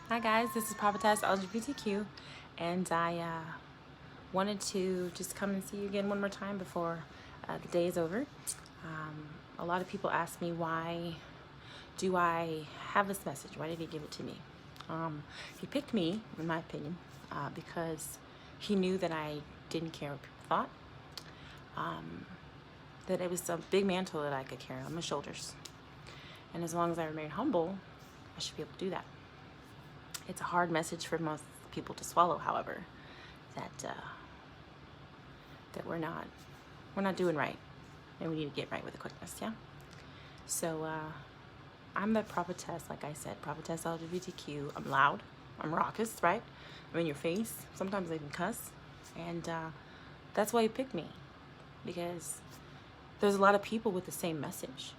Hi guys, this is Prophetess LGBTQ, and I wanted to just come and see you again one more time before the day is over. A lot of people ask me, why do I have this message? Why did he give it to me? He picked me, in my opinion, because he knew that I didn't care what people thought, that it was a big mantle that I could carry on my shoulders. And as long as I remain humble, I should be able to do that. It's a hard message for most people to swallow, however, that we're not doing right, and we need to get right with the quickness. Yeah. So I'm the prophetess, like I said, Prophetess LGBTQ. I'm loud, I'm raucous, right? I'm in your face. Sometimes I even cuss, and that's why you picked me, because there's a lot of people with the same message.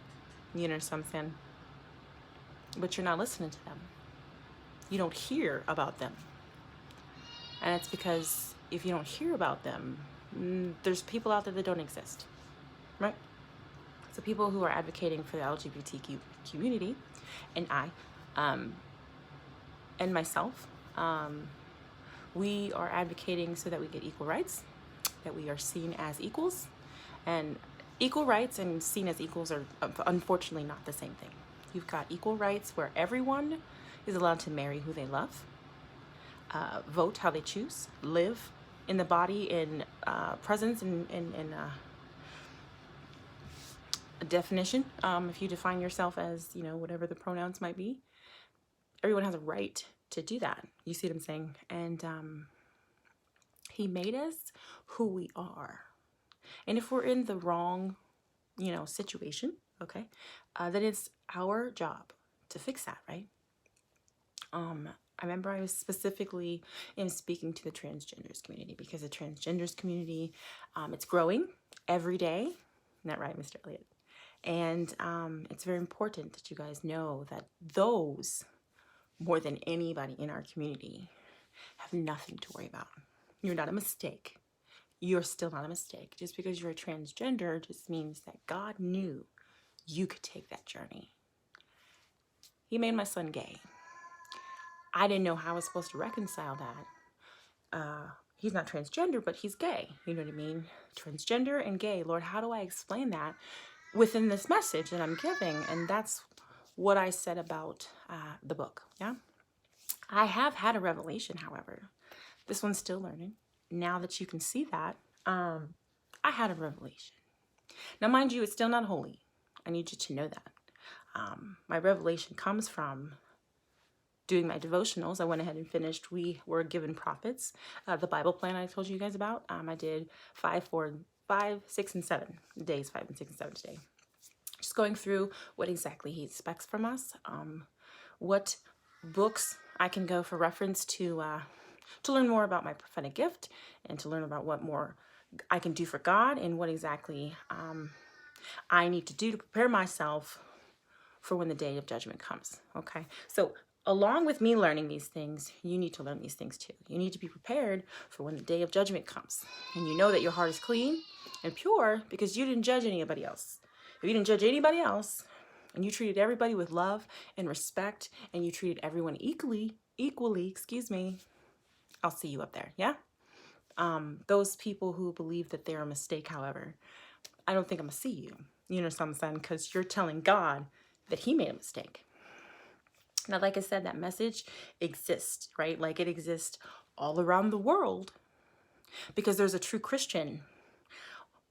You know what I'm saying? But you're not listening to them. You don't hear about them. And it's because if you don't hear about them, there's people out there that don't exist, right? So people who are advocating for the LGBTQ community, and I, and myself, we are advocating so that we get equal rights, that we are seen as equals. And equal rights and seen as equals are unfortunately not the same thing. You've got equal rights where everyone is allowed to marry who they love, vote how they choose, live in the body, in presence, in a definition. If you define yourself as, whatever the pronouns might be, everyone has a right to do that. You see what I'm saying? And he made us who we are. And if we're in the wrong, situation, okay, then it's our job to fix that, right? I remember I was specifically speaking to the transgenders community, because the transgenders community, it's growing every day. Isn't that right, Mr. Elliott? And it's very important that you guys know that those, more than anybody in our community, have nothing to worry about. You're not a mistake. You're still not a mistake. Just because you're a transgender just means that God knew you could take that journey. He made my son gay. I didn't know how I was supposed to reconcile that. He's not transgender, but he's gay. You know what I mean? Transgender and gay. Lord, how do I explain that within this message that I'm giving? And that's what I said about the book. Yeah. I have had a revelation, however. This one's still learning. Now that you can see that, I had a revelation. Now, mind you, it's still not holy. I need you to know that. My revelation comes from doing my devotionals. I went ahead and finished. We were given prophets, the Bible plan I told you guys about. I did 5, 6, and 7 days, 5 and 6 and 7 today. Just going through what exactly he expects from us, what books I can go for reference to learn more about my prophetic gift, and to learn about what more I can do for God, and what exactly I need to do to prepare myself for when the day of judgment comes. Okay, so along with me learning these things, you need to learn these things too. You need to be prepared for when the day of judgment comes, and you know that your heart is clean and pure because you didn't judge anybody else. If you didn't judge anybody else, and you treated everybody with love and respect, and you treated everyone equally, I'll see you up there. Yeah. Those people who believe that they're a mistake, however, I don't think I'm gonna see you. You know what I'm saying? Because you're telling God that he made a mistake. Now, like I said, that message exists, right? Like, it exists all around the world, because there's a true Christian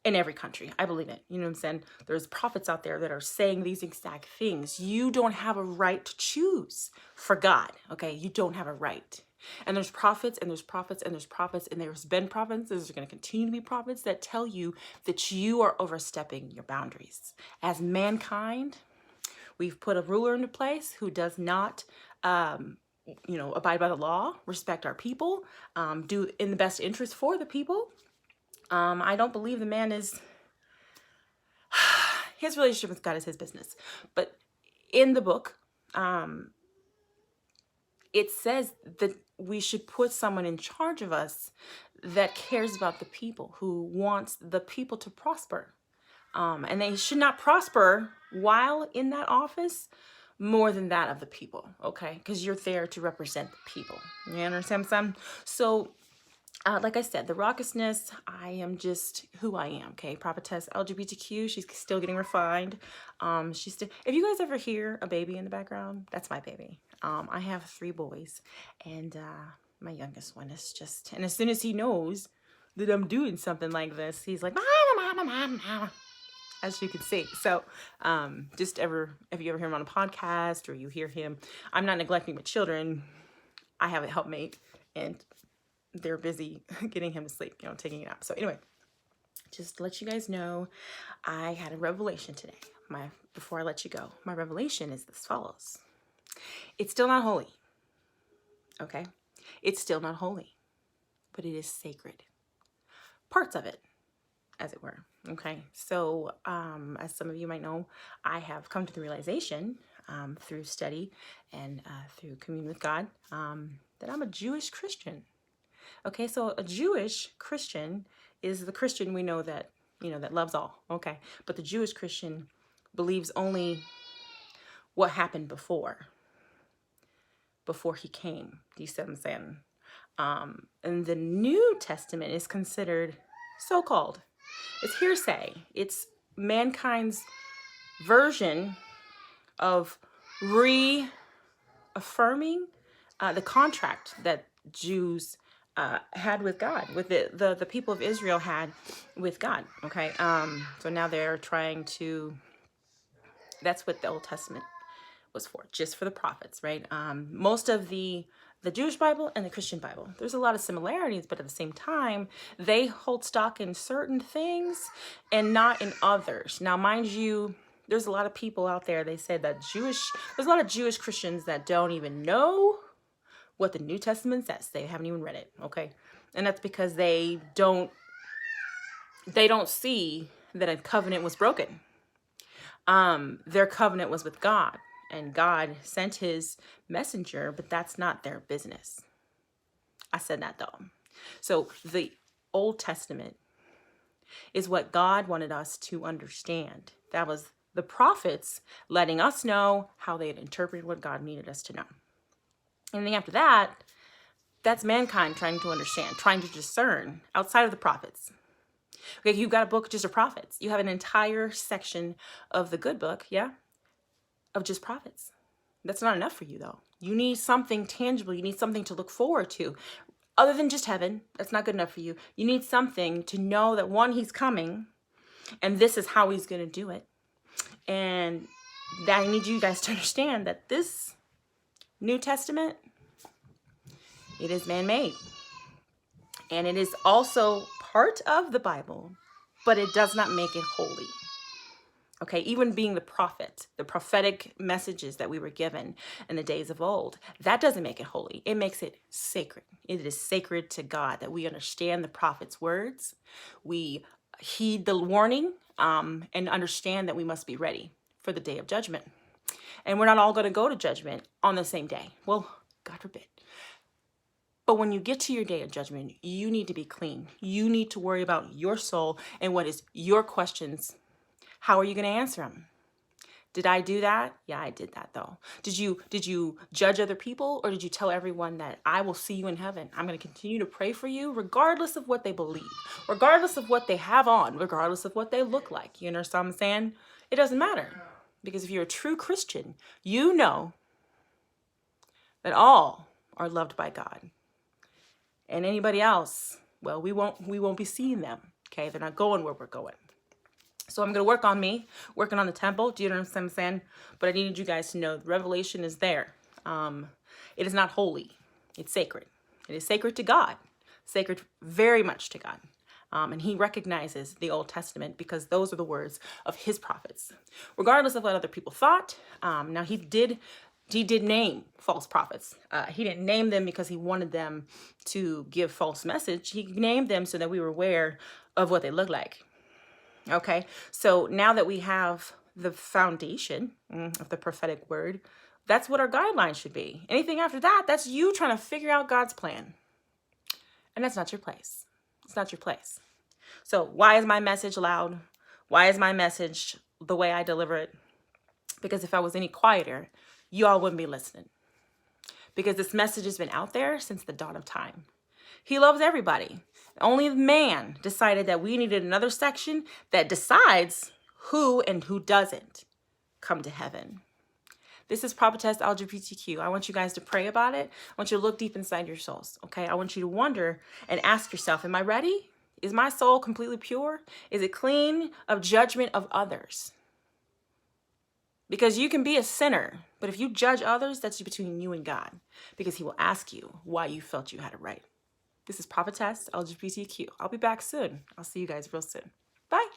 in every country. I believe it. You know what I'm saying? There's prophets out there that are saying these exact things. You don't have a right to choose for God, okay? You don't have a right. And there's prophets, and there's prophets, and there's prophets, and there's been prophets, there's going to continue to be prophets that tell you that you are overstepping your boundaries. As mankind, we've put a ruler into place who does not, abide by the law, respect our people, do in the best interest for the people. I don't believe the man is, his relationship with God is his business. But in the book, it says that we should put someone in charge of us that cares about the people, who wants the people to prosper. And they should not prosper while in that office more than that of the people, okay? Because you're there to represent the people. You understand what I'm saying? So, like I said, the raucousness, I am just who I am, okay? Prophetess LGBTQ, she's still getting refined. She's still, if you guys ever hear a baby in the background, that's my baby. I have 3 boys, and my youngest one is just, and as soon as he knows that I'm doing something like this, he's like, mama, mama, mama, mama, as you can see. So if you ever hear him on a podcast or you hear him, I'm not neglecting my children. I have a helpmate, and they're busy getting him to sleep, taking it out. So anyway, just to let you guys know, I had a revelation today. Before I let you go, my revelation is as follows. It's still not holy. Okay? It's still not holy, but it is sacred. Parts of it, as it were. Okay? So, as some of you might know, I have come to the realization through study and through communion with God that I'm a Jewish Christian. Okay, so a Jewish Christian is the Christian we know that, that loves all. Okay, but the Jewish Christian believes only what happened before he came. Do you see what I'm saying? And the New Testament is considered so-called. It's hearsay. It's mankind's version of reaffirming the contract that Jews had with God, with the people of Israel had with God. Okay, so now they're trying to. That's what the Old Testament was for, just for the prophets, right? Most of the Jewish Bible and the Christian Bible, there's a lot of similarities, but at the same time, they hold stock in certain things and not in others. Now, mind you, there's a lot of people out there, they say that there's a lot of Jewish Christians that don't even know what the New Testament says. They haven't even read it, okay? And that's because they don't see that a covenant was broken. Their covenant was with God, and God sent his messenger, but that's not their business. I said that though. So the Old Testament is what God wanted us to understand. That was the prophets letting us know how they had interpreted what God needed us to know. And then after that, that's mankind trying to understand, trying to discern outside of the prophets. Okay, you've got a book just of prophets. You have an entire section of the good book, yeah, of just prophets. That's not enough for you, though. You need something tangible. You need something to look forward to. Other than just heaven, that's not good enough for you. You need something to know that, one, he's coming, and this is how he's going to do it. And that I need you guys to understand that this New Testament, it is man-made. And it is also part of the Bible, but it does not make it holy. Okay, even being the prophet, the prophetic messages that we were given in the days of old, that doesn't make it holy. It makes it sacred. It is sacred to God that we understand the prophet's words. We heed the warning and understand that we must be ready for the day of judgment. And we're not all going to go to judgment on the same day. Well, God forbid. But when you get to your day of judgment, you need to be clean. You need to worry about your soul and what is your questions. How are you going to answer them? Did I do that? Yeah, I did that though. Did you judge other people, or did you tell everyone that I will see you in heaven? I'm going to continue to pray for you regardless of what they believe, regardless of what they have on, regardless of what they look like. You understand what I'm saying? It doesn't matter, because if you're a true Christian, you know that all are loved by God. And anybody else, well, we won't be seeing them. Okay, they're not going where we're going. So I'm going to work on me, working on the temple. Do you know what I'm saying? But I needed you guys to know the revelation is there. It is not holy. It's sacred. It is sacred to God. Sacred very much to God. And he recognizes the Old Testament because those are the words of his prophets. Regardless of what other people thought. Now he did name false prophets. He didn't name them because he wanted them to give false message. He named them so that we were aware of what they look like. Okay, so now that we have the foundation of the prophetic word, that's what our guidelines should be. Anything after that, that's you trying to figure out God's plan. And that's not your place. It's not your place. So why is my message loud? Why is my message the way I deliver it? Because if I was any quieter, you all wouldn't be listening, because this message has been out there since the dawn of time. He loves everybody. Only man decided that we needed another section that decides who and who doesn't come to heaven. This is Prophetess LGBTQ. I want you guys to pray about it. I want you to look deep inside your souls, okay? I want you to wonder and ask yourself, am I ready? Is my soul completely pure? Is it clean of judgment of others? Because you can be a sinner, but if you judge others, that's between you and God, because he will ask you why you felt you had it right. This is Prophetess LGBTQ. I'll be back soon. I'll see you guys real soon. Bye.